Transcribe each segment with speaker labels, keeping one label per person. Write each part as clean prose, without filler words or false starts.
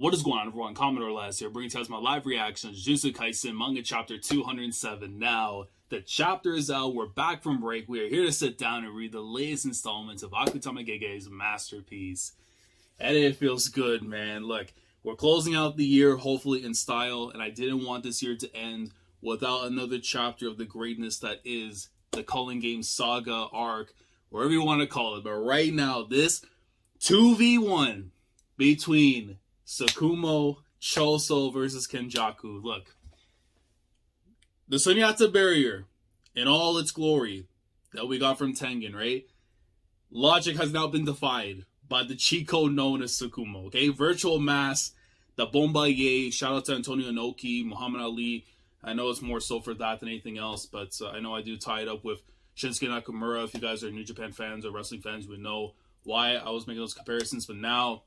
Speaker 1: What is going on, everyone? Commodore last here, bringing to us my live reaction to Jujutsu Kaisen manga chapter 207. Now, the chapter is out. We're back from break. We are here to sit down and read the latest installment of Akutama Gege's masterpiece. And it feels good, man. Look, we're closing out the year, hopefully in style, and I didn't want this year to end without another chapter of the greatness that is the Culling game saga arc, whatever you want to call it. But right now, this 2v1 between Tsukumo, Choso versus Kenjaku. Look, the Sunyata barrier in all its glory that we got from Tengen, right? Logic has now been defied by the cheat code known as Tsukumo, okay? Virtual mass, the Bombaye, shout out to Antonio Inoki, Muhammad Ali. I know it's more so for that than anything else, but I know I do tie it up with Shinsuke Nakamura. If you guys are New Japan fans or wrestling fans, you would know why I was making those comparisons. But now,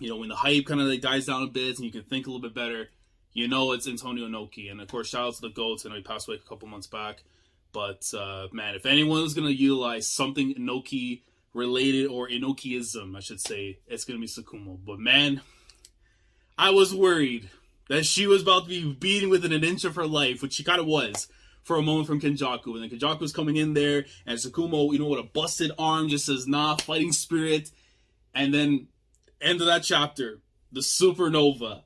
Speaker 1: you know, when the hype kind of like dies down a bit and you can think a little bit better, you know it's Antonio Inoki. And of course, shout out to the GOATs. I know he passed away a couple months back. But man, if anyone is going to utilize something Inoki related, or Inokiism, I should say, it's going to be Tsukumo. But man, I was worried that she was about to be beating within an inch of her life, which she kind of was for a moment from Kenjaku. And then Kenjaku was coming in there, and Tsukumo, you know, with a busted arm, just says, nah, fighting spirit. And then end of that chapter, the supernova.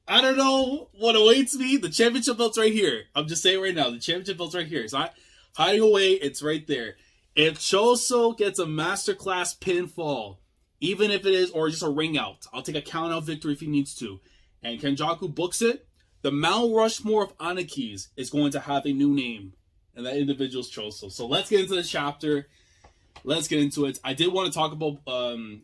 Speaker 1: I don't know what awaits me. The championship belt's right here. I'm just saying right now, the championship belt's right here. It's not hiding away. It's right there. If Choso gets a masterclass pinfall, even if it is, or just a ring out, I'll take a count out victory if he needs to, and Kenjaku books it, the Mount Rushmore of Anakis is going to have a new name, and that individual's Choso. So let's get into the chapter. Let's get into it. I did want to talk about,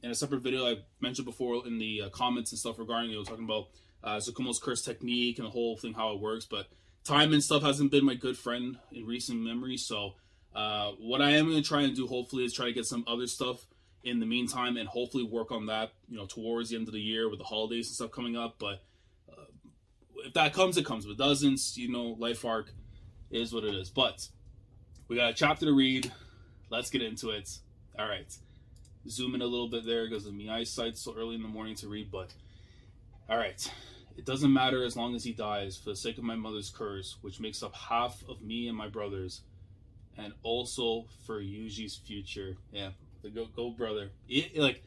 Speaker 1: in a separate video I mentioned before in the comments and stuff regarding, you know, talking about Tsukumo's curse technique and the whole thing, how it works. But time and stuff hasn't been my good friend in recent memory. So what I am going to try and do, hopefully, is try to get some other stuff in the meantime and hopefully work on that, you know, towards the end of the year with the holidays and stuff coming up. But if that comes, it comes. If it doesn't, you know, life arc is what it is. But we got a chapter to read. Let's get into it. All right. Zoom in a little bit there because my eyesight's so early in the morning to read. But, all right. It doesn't matter as long as he dies for the sake of my mother's curse, which makes up half of me and my brothers, and also for Yuji's future. Yeah, go brother. Like,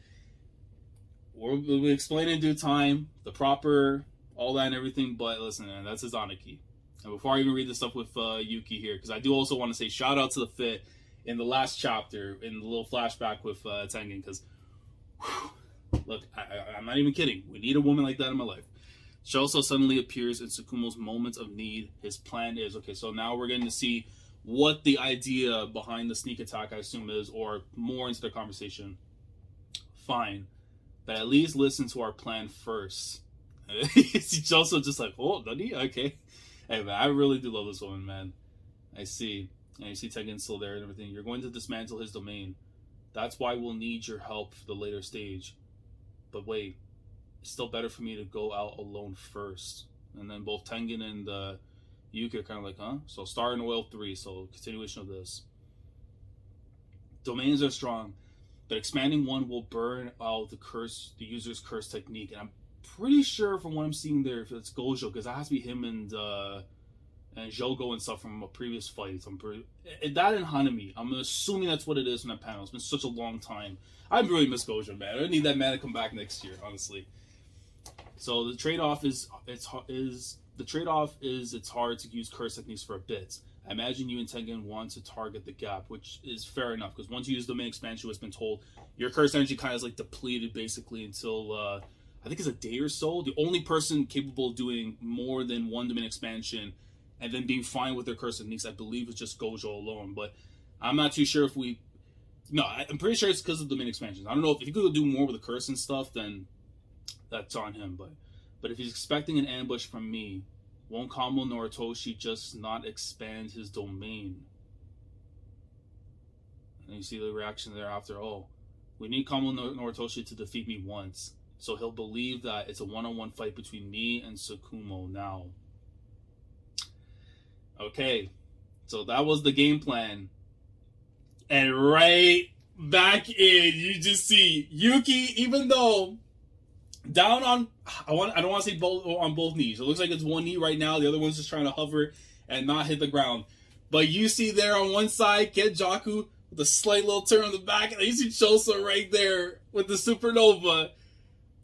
Speaker 1: we'll explain in due time, the proper, all that and everything. But listen, man, that's his Anaki. And before I even read the stuff with Yuki here, because I do also want to say shout out to the fit in the last chapter, in the little flashback with Tengen, because, look, I'm not even kidding. We need a woman like that in my life. Choso suddenly appears in Tsukumo's moments of need. His plan is, okay, so now we're getting to see what the idea behind the sneak attack, I assume, is, or more into the conversation. Fine. But at least listen to our plan first. Choso just like, oh, Nani? Okay. Hey, man, I really do love this woman, man. I see. And you see Tengen still there and everything. You're going to dismantle his domain. That's why we'll need your help for the later stage. But wait, it's still better for me to go out alone first. And then both Tengen and Yuki are kind of like, huh? So Star and Oil 3, so continuation of this. Domains are strong, but expanding one will burn out the user's curse technique. And I'm pretty sure from what I'm seeing there, if it's Gojo, because that has to be him and Jogo and stuff from a previous fight. That and Hanami. I'm assuming that's what it is from that panel. It's been such a long time. I really miss Gojo, man. I need that man to come back next year, honestly. So the trade-off is it's hard to use curse techniques for a bit. I imagine you and Tengen want to target the gap, which is fair enough, because once you use domain expansion, what's been told, your curse energy kind of is like depleted basically until I think it's a day or so. The only person capable of doing more than one domain expansion and then being fine with their curse techniques, I believe, is just Gojo alone. But I'm not too sure if we... No, I'm pretty sure it's because of domain expansions. I don't know if he could do more with the curse and stuff, then that's on him. But if he's expecting an ambush from me, won't Kamo Noritoshi just not expand his domain? And you see the reaction there after, oh, we need Kamo Noritoshi to defeat me once. So he'll believe that it's a one-on-one fight between me and Tsukumo now. Okay, so that was the game plan. And right back in, you just see Yuki, even though Down on, I don't want to say both on both knees. It looks like it's one knee right now. The other one's just trying to hover and not hit the ground. But you see there on one side, Kenjaku with a slight little turn on the back, and you see Choso right there with the supernova.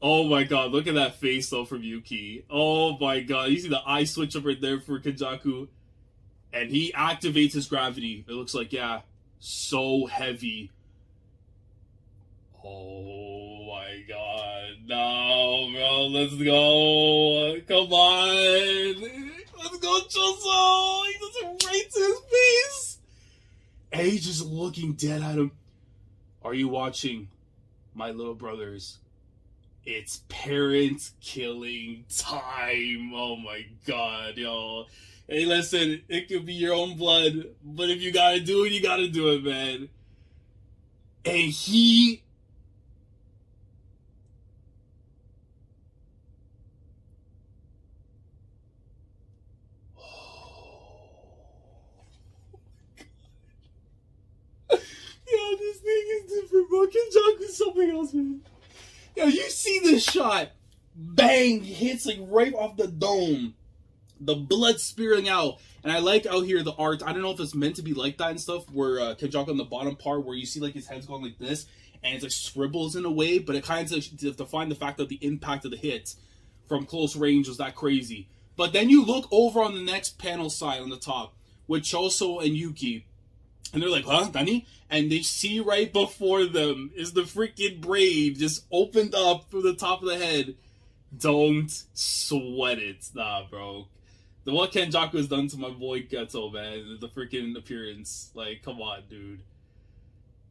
Speaker 1: Oh my god, look at that face though from Yuki. Oh my god, you see the eye switch up right there for Kenjaku. And he activates his gravity. It looks like, yeah, so heavy. Oh my god, no, bro, let's go. Come on. Let's go, Choso. He does it right to his face. And he's just looking dead at him. Are you watching, my little brothers? It's parent killing time. Oh my god, yo. Hey, listen, it could be your own blood, but if you gotta do it, you gotta do it, man. And he... Yo, this thing is different, bro. Kenjaku's something else, man. Yo, you see this shot? Bang! Hits like right off the dome. The blood spewing out. And I like out here the art. I don't know if it's meant to be like that and stuff, where Kenjaku on the bottom part, where you see like his head's going like this, and it's like scribbles in a way, but it kind of to define the fact that the impact of the hit from close range was that crazy. But then you look over on the next panel side on the top with Choso and Yuki, and they're like, huh, Danny? And they see right before them is the freaking braid just opened up from the top of the head. Don't sweat it. Nah, bro. The what Kenjaku has done to my boy Geto, man. The freaking appearance. Like, come on, dude.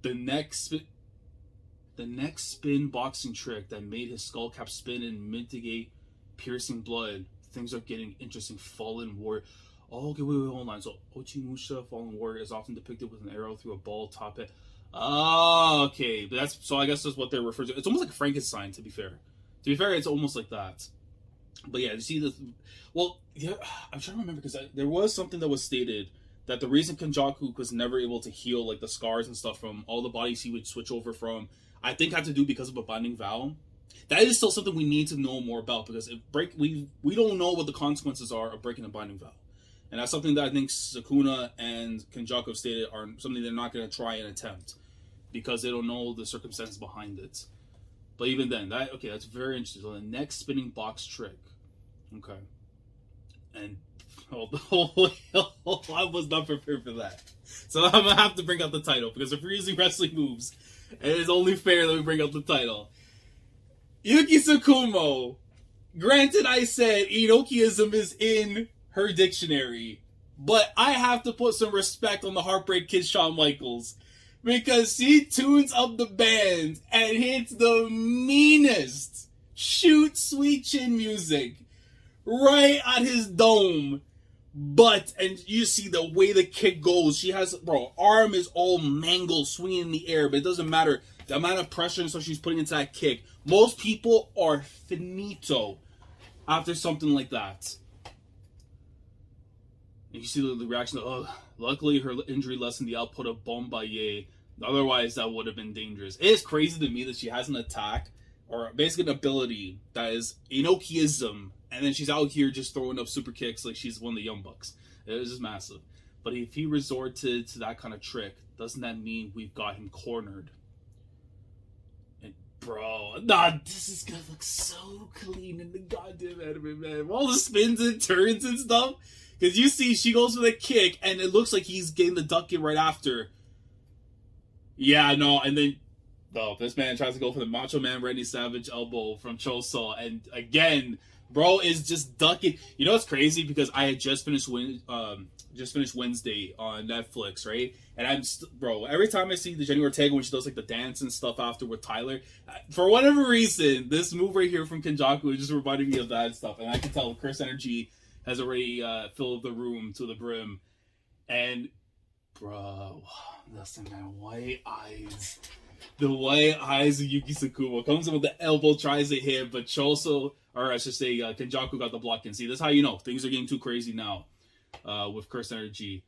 Speaker 1: The next spin boxing trick that made his skull cap spin and mitigate piercing blood. Things are getting interesting. Fallen warrior. Oh, okay, wait, hold on. So, Ochimusha, Fallen Warrior, is often depicted with an arrow through a ball top head. Oh, okay. But that's, so I guess that's what they're referring to. It's almost like Frankenstein, to be fair. To be fair, it's almost like that. But yeah, you see this... Well, yeah, I'm trying to remember, because there was something that was stated that the reason Kenjaku was never able to heal, like, the scars and stuff from all the bodies he would switch over from, I think had to do because of a binding vow. That is still something we need to know more about, because we don't know what the consequences are of breaking a binding vow. And that's something that I think Sukuna and Kenjaku have stated are something they're not going to try and attempt, because they don't know the circumstances behind it. But even then, that's very interesting. So the next spinning box trick. Okay. And I was not prepared for that. So I'm going to have to bring out the title, because if we're using wrestling moves, it is only fair that we bring out the title. Yuki Tsukumo. Granted, I said Enochiism is in her dictionary, but I have to put some respect on the Heartbreak Kid Shawn Michaels, because she tunes up the band and hits the meanest shoot sweet chin music right at his dome. And you see the way the kick goes. She has, arm is all mangled, swinging in the air, but it doesn't matter. The amount of pressure and stuff she's putting into that kick. Most people are finito after something like that. And you see the reaction of, luckily her injury lessened the output of Bombaye. Otherwise, that would have been dangerous. It is crazy to me that she has an attack, or basically an ability, that is Enochiism, and then she's out here just throwing up super kicks like she's one of the Young Bucks. It is just massive. But if he resorted to that kind of trick, doesn't that mean we've got him cornered? And this is gonna look so clean in the goddamn anime, man. All the spins and turns and stuff. Because you see, she goes for the kick, and it looks like he's getting the duck in right after. Yeah, no, and then this man tries to go for the Macho Man Randy Savage elbow from Choso, and again, bro is just ducking. You know what's crazy? Because I had just finished Wednesday on Netflix, right? And I'm every time I see the Jenny Ortega when she does like the dance and stuff after with Tyler, for whatever reason, this move right here from Kenjaku is just reminding me of that stuff, and I can tell Curse Energy has already filled the room to the brim. And, listen, man, white eyes. The white eyes of Yuki Tsukumo comes in with the elbow, tries to hit, but Choso, or I should say, Kenjaku got the block. And see, that's how you know things are getting too crazy now with Curse Energy.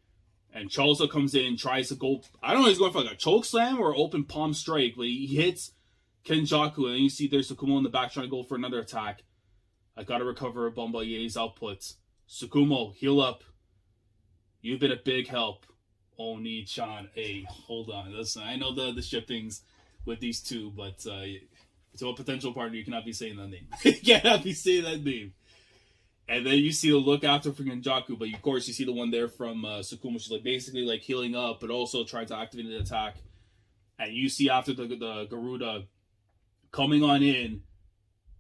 Speaker 1: And Choso comes in, tries to go, I don't know if he's going for like a choke slam or open palm strike, but he hits Kenjaku, and then you see there's Tsukumo in the back trying to go for another attack. I gotta recover Bombay-Ye's output. Tsukumo, heal up. You've been a big help. Oni-chan. Hey, hold on. Listen, I know the shippings with these two, but to a potential partner, you cannot be saying that name. You cannot be saying that name. And then you see the look after for Kenjaku, but of course you see the one there from Tsukumo. She's like basically like healing up, but also trying to activate an attack. And you see after the Garuda coming on in,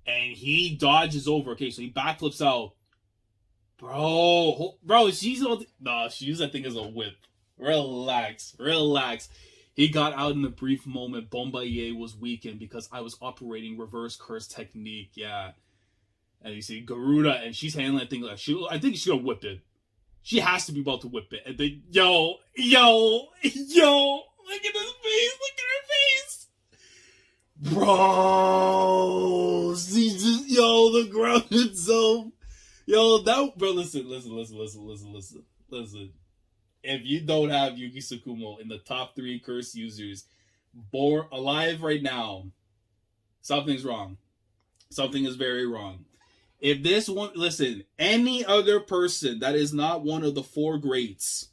Speaker 1: and he dodges over. Okay, so he backflips out. Bro, she used that thing as a whip. Relax. He got out in the brief moment. Bombay was weakened because I was operating reverse curse technique. Yeah. And you see Garuda, and she's handling that thing like I think she's gonna whip it. She has to be about to whip it. And then, yo, look at his face. Look at her face. Bro, she just, the grounded zone. Listen. If you don't have Yuki Tsukumo in the top 3 curse users born alive right now, something's wrong. Something is very wrong. If this one, listen, any other person that is not one of the 4 greats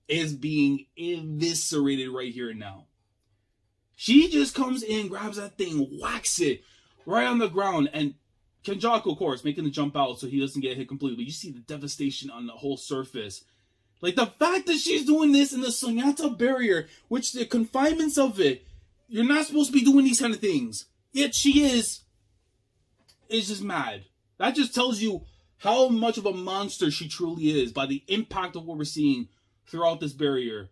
Speaker 1: is being eviscerated right here and now. She just comes in, grabs that thing, whacks it right on the ground, and Kenjaku, of course, making the jump out so he doesn't get hit completely. You see the devastation on the whole surface. Like, the fact that she's doing this in the Sonata barrier, which the confinements of it, you're not supposed to be doing these kind of things. Yet she is just mad. That just tells you how much of a monster she truly is by the impact of what we're seeing throughout this barrier.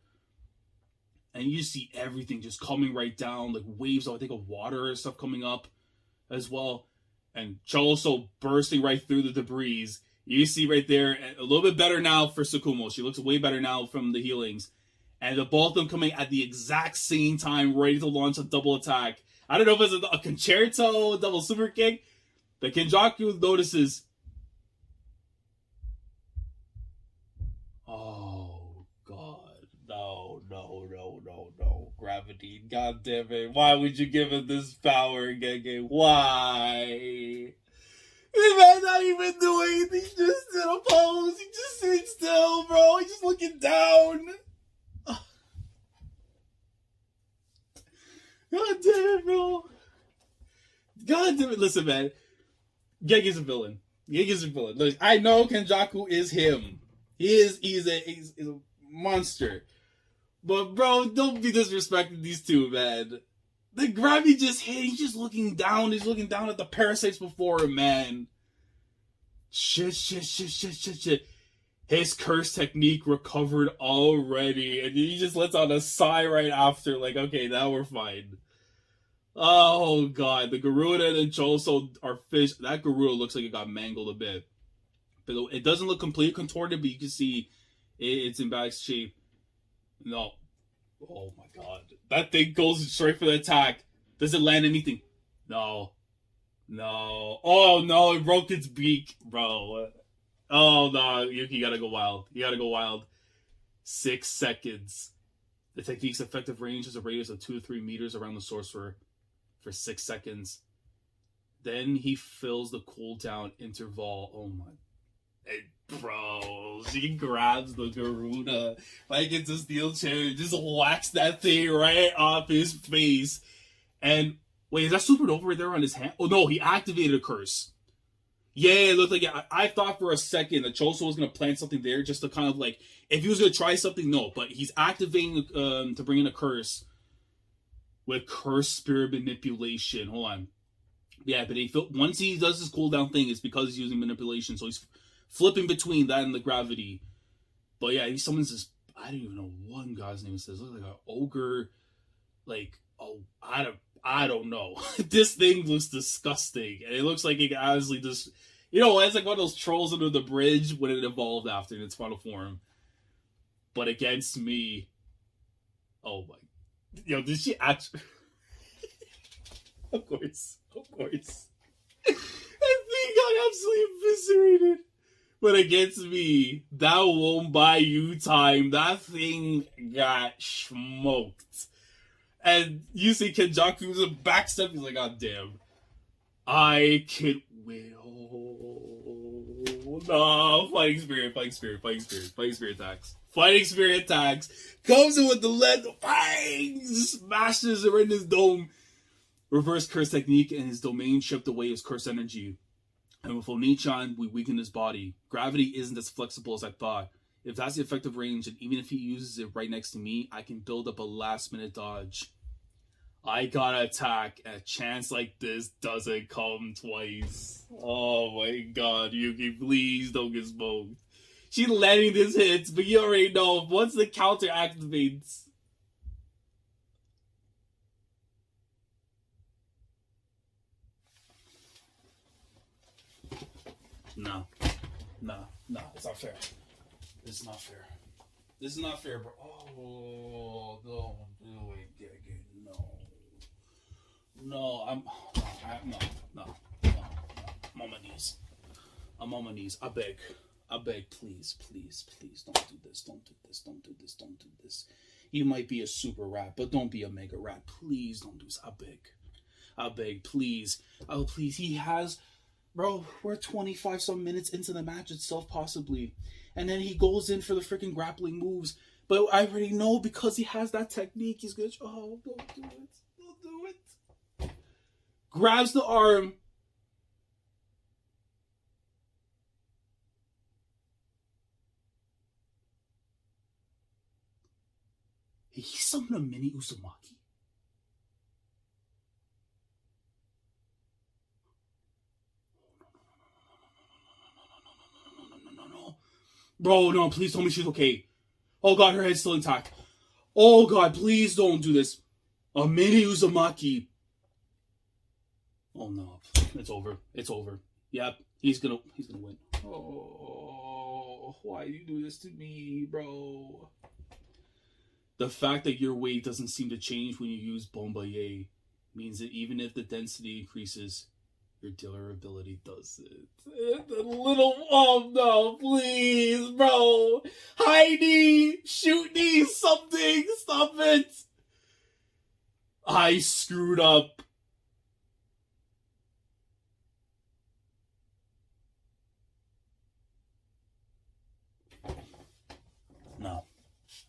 Speaker 1: And you see everything just coming right down, like waves, I think, of water and stuff coming up as well. And Choso bursting right through the debris. You see right there, a little bit better now for Tsukumo. She looks way better now from the healings. And the both of them coming at the exact same time, ready to launch a double attack. I don't know if it's a concerto, double super kick. But Kenjaku notices, oh, God. No. Gravity, God damn it. Why would you give him this power, Gege? Why? This man not even doing anything. He's just in a pose. He's just sitting still, bro. He's just looking down. God damn it, bro. God damn it. Listen, man. Gege's a villain. Look, I know Kenjaku is him. He's a monster. But, bro, don't be disrespecting these two, man. The gravity just hit. He's just looking down. He's looking down at the parasites before him, man. Shit. His curse technique recovered already. And he just lets out a sigh right after. Like, okay, now we're fine. Oh, God. The Garuda and Choso are fish. That Garuda looks like it got mangled a bit. But it doesn't look completely contorted, but you can see it's in bad shape. No. Oh, my God. That thing goes straight for the attack. Does it land anything? No. Oh, no. It broke its beak, bro. Oh, no. You gotta go wild. 6 seconds. The technique's effective range is a radius of 2 to 3 meters around the sorcerer for 6 seconds. Then he fills the cooldown interval. Oh, my. Bro, she grabs the Garuda like it's a steel chair, just whacks that thing right off his face. And wait, is that supernova right there on his hand? Oh no, he activated a curse. Yeah, it looked like I thought for a second that Choso was gonna plant something there just to kind of like if he was gonna try something. No, but he's activating to bring in a curse with curse spirit manipulation. Hold on. Yeah, but once he does his cooldown thing, it's because he's using manipulation, so he's flipping between that and the gravity. But yeah, he summons this, I don't even know what God's name says. It looks like an ogre. Like, oh, I don't know. This thing looks disgusting. And it looks like it honestly just, it's like one of those trolls under the bridge when it evolved after in its final form. But against me, oh my, did she actually, of course. That thing got absolutely eviscerated. But against me, that won't buy you time. That thing got smoked. And you see Kenjaku's a backstep. He's like, God damn. I can win. Oh, no. Fighting spirit attacks. Fighting spirit attacks. Comes in with the lead. Bang! Smashes it right in his dome. Reverse curse technique, and his domain chipped away his curse energy. And with Onichan, we weaken his body. Gravity isn't as flexible as I thought. If that's the effective range, and even if he uses it right next to me, I can build up a last-minute dodge. I gotta attack. A chance like this doesn't come twice. Oh my god, Yuki, please don't get smoked. She's landing these hits, but you already know, once the counter activates... No, it's not fair. This is not fair. This is not fair, bro. Oh, don't do it, Gege. No, I'm on my knees. I'm on my knees. I beg, please, don't do this. You might be a super rat, but don't be a mega rat. Please don't do this. I beg, please. Oh, please. He has... Bro, we're 25 some minutes into the match itself, possibly. And then he goes in for the freaking grappling moves. But I already know, because he has that technique, he's gonna... Oh, don't do it. Grabs the arm. He summoned a mini Uzumaki. Bro, no, please tell me she's okay. Oh god, her head's still intact. Oh god, please don't do this. A mini Uzumaki. Oh no, it's over. Yep, he's gonna win. Oh, why do you do this to me, bro? The fact that your weight doesn't seem to change when you use Bombaye means that even if the density increases, your durability does it. The little... Oh no, please, bro. Heidi, shoot me, something. Stop it. I screwed up.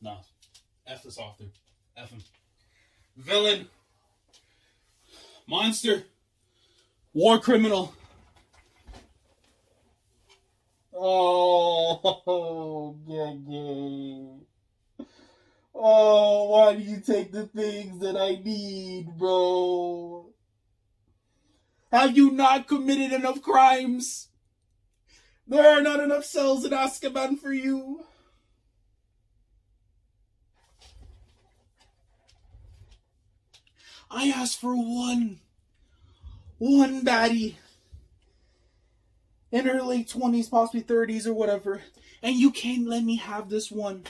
Speaker 1: No. F this author. F him. Villain. Monster. War criminal. Oh, Gege. Oh, why do you take the things that I need, bro? Have you not committed enough crimes? There are not enough cells in Azkaban for you. I asked for one baddie in her late 20s, possibly 30s or whatever, and you can't let me have this one.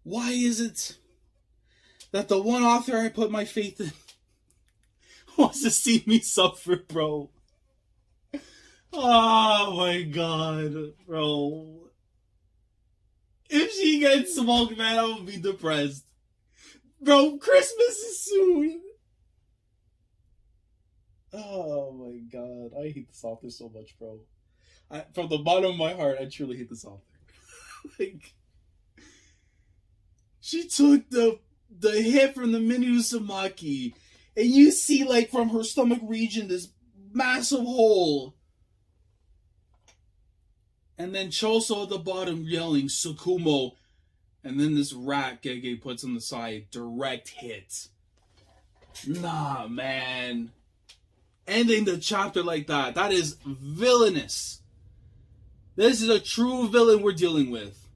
Speaker 1: Why is it that the one author I put my faith in wants to see me suffer, bro? Oh my god, bro. If she gets smoked, man, I will be depressed. Bro, Christmas is soon. Oh my god. I hate this author so much, bro. From the bottom of my heart, I truly hate this author. Like, she took the hit from the mini Uzumaki, and you see, like, from her stomach region, this massive hole. And then Choso at the bottom yelling, Tsukumo. And then this rat Gege puts on the side. Direct hit. Nah, man. Ending the chapter like that. That is villainous. This is a true villain we're dealing with.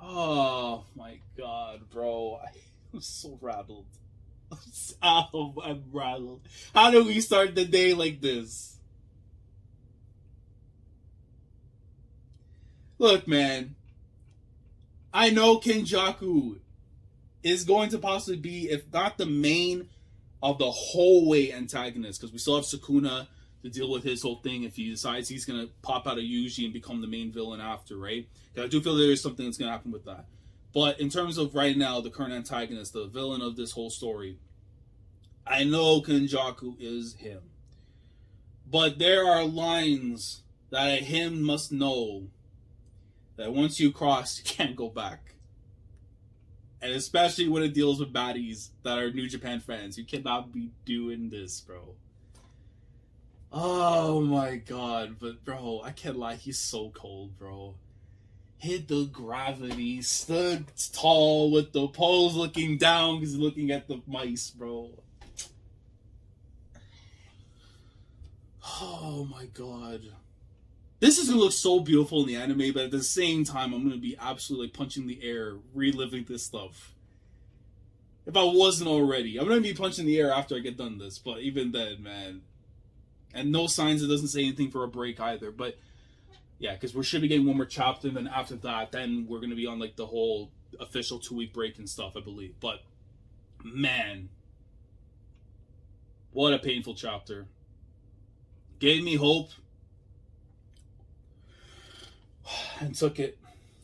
Speaker 1: Oh, my God, bro. I'm so rattled. I'm rattled. How do we start the day like this? Look, man, I know Kenjaku is going to possibly be, if not the main, of the whole way antagonist, because we still have Sukuna, to deal with his whole thing if he decides he's going to pop out of Yuji and become the main villain after, right? Because I do feel there is something that's going to happen with that. But in terms of right now, the current antagonist, the villain of this whole story, I know Kenjaku is him. But there are lines that him must know that once you cross, you can't go back. And especially when it deals with baddies that are New Japan fans. You cannot be doing this, bro. Oh my god. But, bro, I can't lie. He's so cold, bro. Hit the gravity. Stood tall with the pose looking down because he's looking at the mice, bro. Oh my god. This is going to look so beautiful in the anime, but at the same time, I'm going to be absolutely punching the air, reliving this stuff. If I wasn't already. I'm going to be punching the air after I get done this, but even then, man. And no signs it doesn't say anything for a break either, but yeah, because we should be getting one more chapter, and then after that, then we're going to be on like the whole official 2-week break and stuff, I believe. But, man. What a painful chapter. Gave me hope. And took it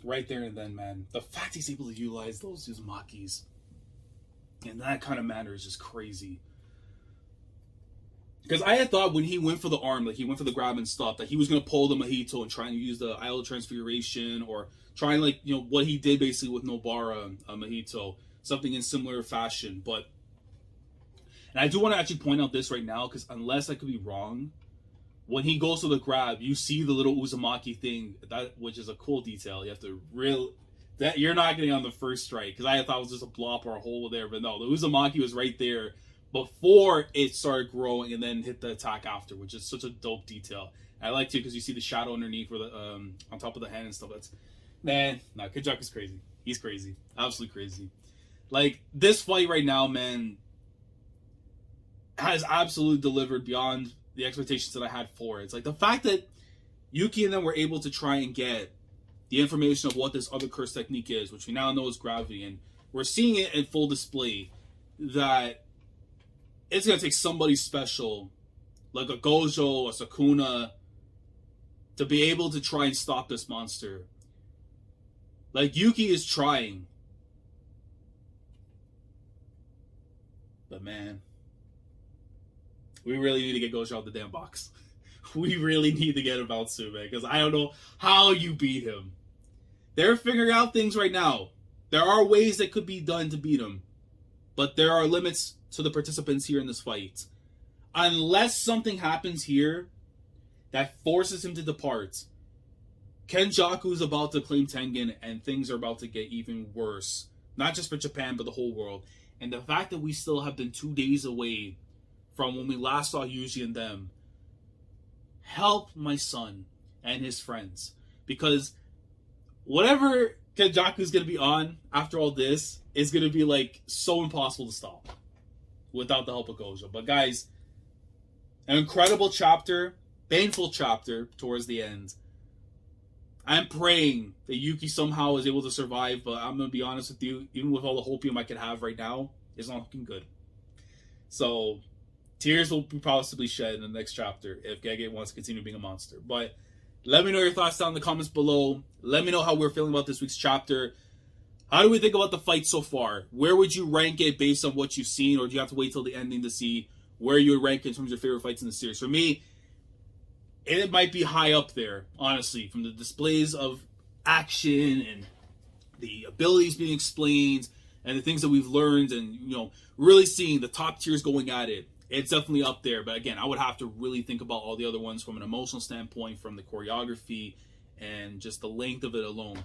Speaker 1: right there and then, man. The fact he's able to utilize those Uzumakis in that kind of manner is just crazy. Because I had thought when he went for the arm, like he went for the grab and stuff, that he was going to pull the Mahito and try and use the Isle of Transfiguration, or try and, like, you know, what he did basically with Nobara Mahito, something in similar fashion. But, and I do want to actually point out this right now, because unless I could be wrong, when he goes to the grab, you see the little Uzumaki thing, that which is a cool detail. You have to that you're not getting on the first strike, because I thought it was just a blop or a hole there, but no, the Uzumaki was right there before it started growing and then hit the attack after, which is such a dope detail. I like to because you see the shadow underneath where the on top of the hand and stuff. That's, man, nah, Kenjaku's crazy. He's crazy, absolutely crazy. Like this fight right now, man, has absolutely delivered beyond the expectations that I had for it. It's like the fact that Yuki and them were able to try and get the information of what this other curse technique is, which we now know is gravity, and we're seeing it in full display, that it's going to take somebody special, like a Gojo, a Sukuna, to be able to try and stop this monster. Like, Yuki is trying. But man, we really need to get Gojo out the damn box. We really need to get him out soon, man, because I don't know how you beat him. They're figuring out things right now. There are ways that could be done to beat him, but there are limits to the participants here in this fight. Unless something happens here that forces him to depart, Kenjaku is about to claim Tengen, and things are about to get even worse. Not just for Japan, but the whole world. And the fact that we still have been 2 days away from when we last saw Yuji and them, help my son and his friends. Because whatever Kenjaku's going to be on after all this is going to be like so impossible to stop without the help of Gojo. But guys, an incredible chapter, painful chapter towards the end. I'm praying that Yuki somehow is able to survive, but I'm going to be honest with you, even with all the hopium I could have right now, it's not looking good. So, tears will be possibly shed in the next chapter if Gege wants to continue being a monster. But let me know your thoughts down in the comments below. Let me know how we're feeling about this week's chapter. How do we think about the fight so far? Where would you rank it based on what you've seen, or do you have to wait till the ending to see where you would rank it in terms of your favorite fights in the series? For me, it might be high up there, honestly, from the displays of action and the abilities being explained and the things that we've learned, and, you know, really seeing the top tiers going at it. It's definitely up there, but again, I would have to really think about all the other ones from an emotional standpoint, from the choreography, and just the length of it alone.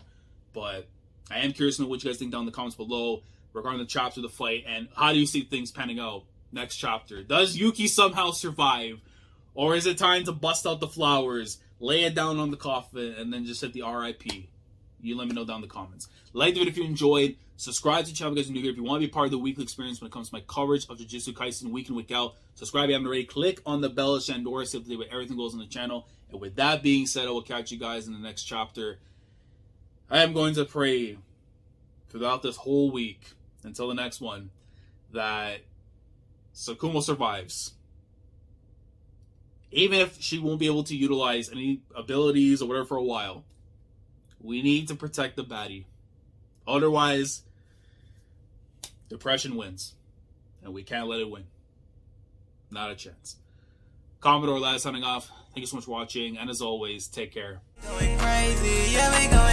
Speaker 1: But I am curious to know what you guys think down in the comments below regarding the chapter of the fight, and how do you see things panning out next chapter? Does Yuki somehow survive? Or is it time to bust out the flowers, lay it down on the coffin, and then just hit the RIP? You let me know down in the comments. Like the video if you enjoyed. Subscribe to the channel if you guys are new here. If you want to be part of the weekly experience when it comes to my coverage of Jujutsu Kaisen week in, week out, subscribe if you haven't already. Click on the bell to Shandora, so that everything goes on the channel. And with that being said, I will catch you guys in the next chapter. I am going to pray throughout this whole week, until the next one, that Tsukumo survives. Even if she won't be able to utilize any abilities or whatever for a while, we need to protect the baddie. Otherwise, depression wins. And we can't let it win. Not a chance. Commodore Lad signing off. Thank you so much for watching. And as always, take care. Going crazy, yeah, we go